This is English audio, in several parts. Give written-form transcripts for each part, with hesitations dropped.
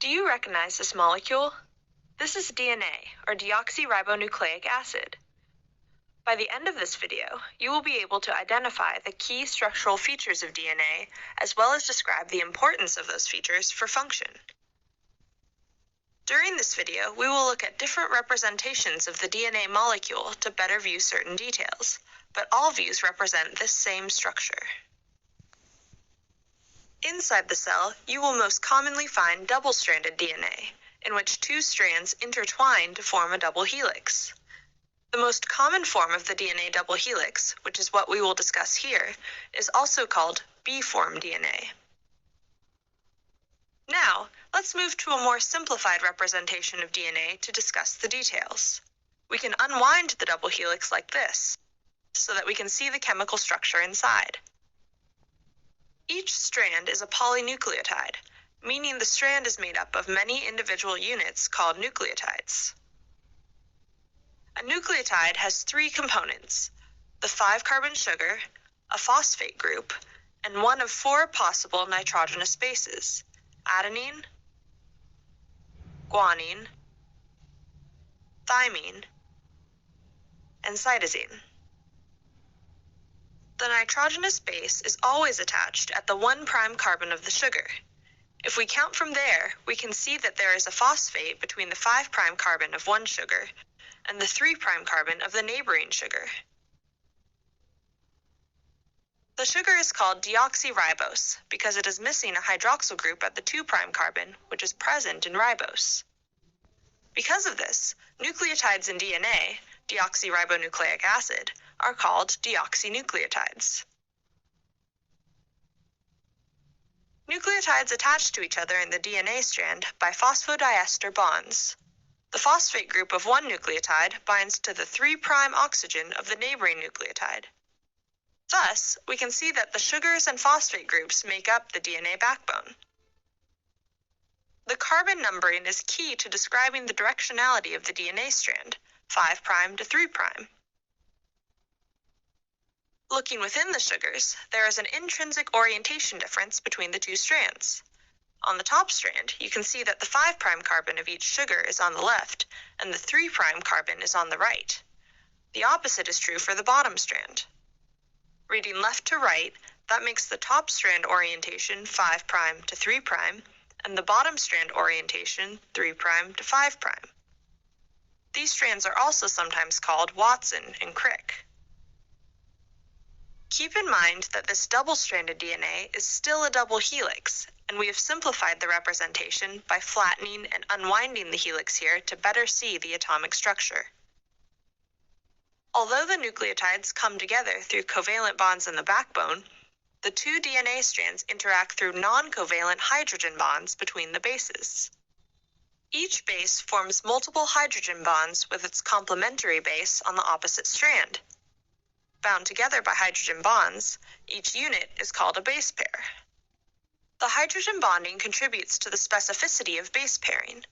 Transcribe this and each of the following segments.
Do you recognize this molecule? This is DNA, or deoxyribonucleic acid. By the end of this video, you will be able to identify the key structural features of DNA, as well as describe the importance of those features for function. During this video, we will look at different representations of the DNA molecule to better view certain details, but all views represent this same structure. Inside the cell, you will most commonly find double-stranded DNA, in which two strands intertwine to form a double helix. The most common form of the DNA double helix, which is what we will discuss here, is also called B-form DNA. Now, let's move to a more simplified representation of DNA to discuss the details. We can unwind the double helix like this, so that we can see the chemical structure inside. Each strand is a polynucleotide, meaning the strand is made up of many individual units called nucleotides. A nucleotide has three components: the 5-carbon sugar, a phosphate group, and one of 4 possible nitrogenous bases: adenine, guanine, thymine, and cytosine. The nitrogenous base is always attached at the 1' carbon of the sugar. If we count from there, we can see that there is a phosphate between the 5' carbon of one sugar and the 3' carbon of the neighboring sugar. The sugar is called deoxyribose because it is missing a hydroxyl group at the 2' carbon, which is present in ribose. Because of this, nucleotides in DNA, deoxyribonucleic acid, are called deoxynucleotides. Nucleotides attach to each other in the DNA strand by phosphodiester bonds. The phosphate group of one nucleotide binds to the 3' oxygen of the neighboring nucleotide. Thus, we can see that the sugars and phosphate groups make up the DNA backbone. The carbon numbering is key to describing the directionality of the DNA strand, 5' to 3'. Looking within the sugars, there is an intrinsic orientation difference between the two strands. On the top strand, you can see that the 5' carbon of each sugar is on the left, and the 3' carbon is on the right. The opposite is true for the bottom strand. Reading left to right, that makes the top strand orientation 5' to 3', and the bottom strand orientation 3' to 5'. These strands are also sometimes called Watson and Crick. Keep in mind that this double-stranded DNA is still a double helix, and we have simplified the representation by flattening and unwinding the helix here to better see the atomic structure. Although the nucleotides come together through covalent bonds in the backbone, the two DNA strands interact through non-covalent hydrogen bonds between the bases. Each base forms multiple hydrogen bonds with its complementary base on the opposite strand. Bound together by hydrogen bonds, each unit is called a base pair. The hydrogen bonding contributes to the specificity of base pairing.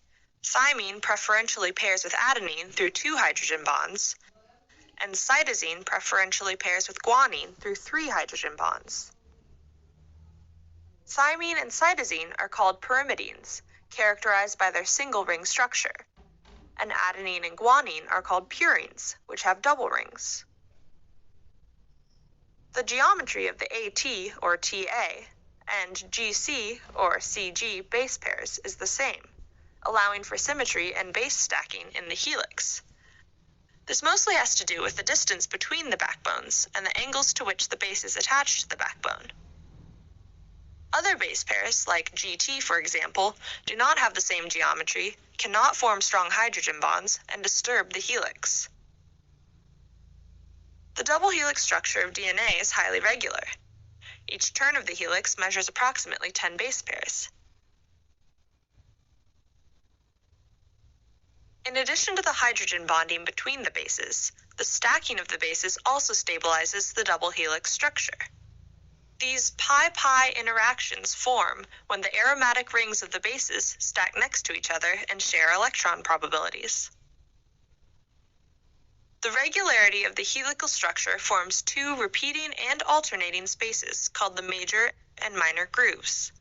Thymine preferentially pairs with adenine through 2 hydrogen bonds, and cytosine preferentially pairs with guanine through 3 hydrogen bonds. Thymine and cytosine are called pyrimidines, characterized by their single ring structure, and adenine and guanine are called purines, which have double rings. The geometry of the AT, or TA, and GC, or CG, base pairs is the same, allowing for symmetry and base stacking in the helix. This mostly has to do with the distance between the backbones and the angles to which the base is attached to the backbone. Other base pairs, like GT for example, do not have the same geometry, cannot form strong hydrogen bonds, and disturb the helix. The double helix structure of DNA is highly regular. Each turn of the helix measures approximately 10 base pairs. In addition to the hydrogen bonding between the bases, the stacking of the bases also stabilizes the double helix structure. These pi-pi interactions form when the aromatic rings of the bases stack next to each other and share electron probabilities. The regularity of the helical structure forms 2 repeating and alternating spaces called the major and minor grooves.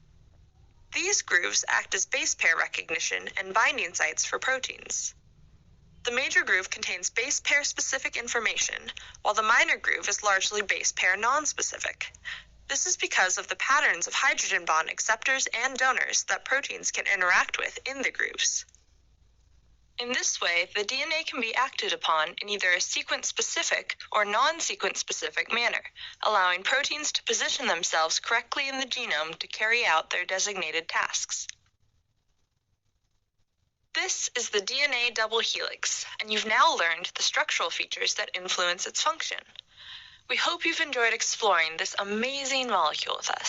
These grooves act as base pair recognition and binding sites for proteins. The major groove contains base pair specific information, while the minor groove is largely base pair nonspecific. This is because of the patterns of hydrogen bond acceptors and donors that proteins can interact with in the grooves. In this way, the DNA can be acted upon in either a sequence-specific or non-sequence-specific manner, allowing proteins to position themselves correctly in the genome to carry out their designated tasks. This is the DNA double helix, and you've now learned the structural features that influence its function. We hope you've enjoyed exploring this amazing molecule with us.